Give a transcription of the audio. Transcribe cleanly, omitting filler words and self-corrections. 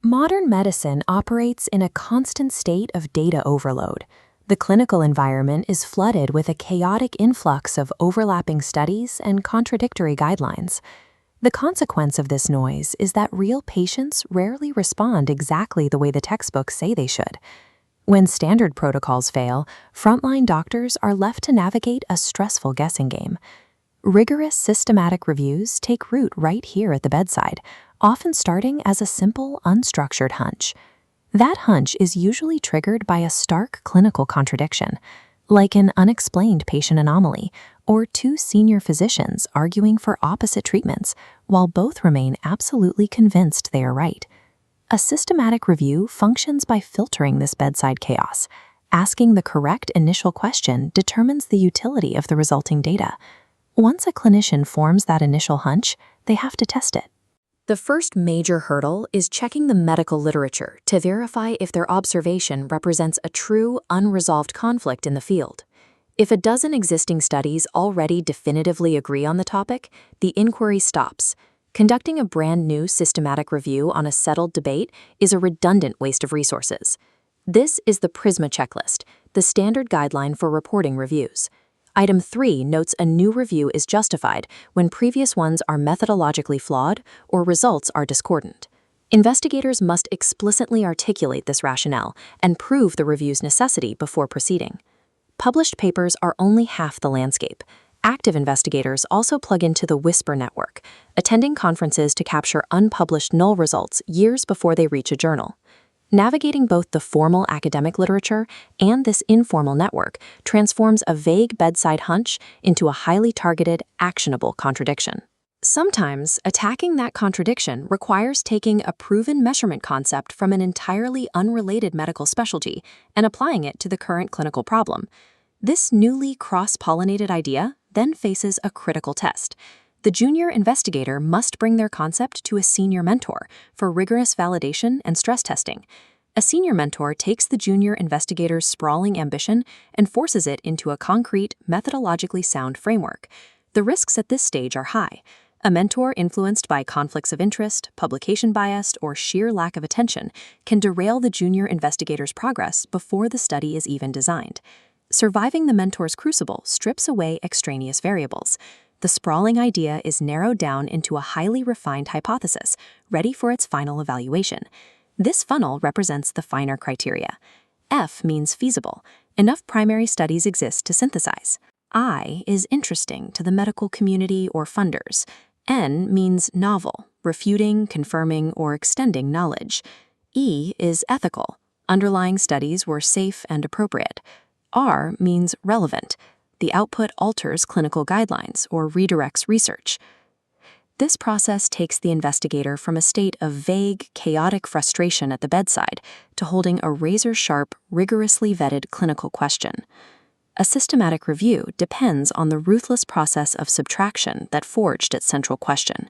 Modern medicine operates in a constant state of data overload. The clinical environment is flooded with a chaotic influx of overlapping studies and contradictory guidelines. The consequence of this noise is that real patients rarely respond exactly the way the textbooks say they should. When standard protocols fail, frontline doctors are left to navigate a stressful guessing game. Rigorous systematic reviews take root right here at the bedside, often starting as a simple, unstructured hunch. That hunch is usually triggered by a stark clinical contradiction, like an unexplained patient anomaly or two senior physicians arguing for opposite treatments while both remain absolutely convinced they are right. A systematic review functions by filtering this bedside chaos. Asking the correct initial question determines the utility of the resulting data. Once a clinician forms that initial hunch, they have to test it. The first major hurdle is checking the medical literature to verify if their observation represents a true, unresolved conflict in the field. If a dozen existing studies already definitively agree on the topic, the inquiry stops. Conducting a brand new systematic review on a settled debate is a redundant waste of resources. This is the PRISMA checklist, the standard guideline for reporting reviews. Item 3 notes a new review is justified when previous ones are methodologically flawed or results are discordant. Investigators must explicitly articulate this rationale and prove the review's necessity before proceeding. Published papers are only half the landscape. Active investigators also plug into the Whisper network, attending conferences to capture unpublished null results years before they reach a journal. Navigating both the formal academic literature and this informal network transforms a vague bedside hunch into a highly targeted, actionable contradiction. Sometimes, attacking that contradiction requires taking a proven measurement concept from an entirely unrelated medical specialty and applying it to the current clinical problem. This newly cross-pollinated idea then faces a critical test. The junior investigator must bring their concept to a senior mentor for rigorous validation and stress testing. A senior mentor takes the junior investigator's sprawling ambition and forces it into a concrete, methodologically sound framework. The risks at this stage are high. A mentor influenced by conflicts of interest, publication bias, or sheer lack of attention can derail the junior investigator's progress before the study is even designed. Surviving the mentor's crucible strips away extraneous variables. The sprawling idea is narrowed down into a highly refined hypothesis, ready for its final evaluation. This funnel represents the finer criteria. F means feasible. Enough primary studies exist to synthesize. I is interesting to the medical community or funders. N means novel, refuting, confirming, or extending knowledge. E is ethical. Underlying studies were safe and appropriate. R means relevant. The output alters clinical guidelines or redirects research. This process takes the investigator from a state of vague, chaotic frustration at the bedside to holding a razor-sharp, rigorously vetted clinical question. A systematic review depends on the ruthless process of subtraction that forged its central question.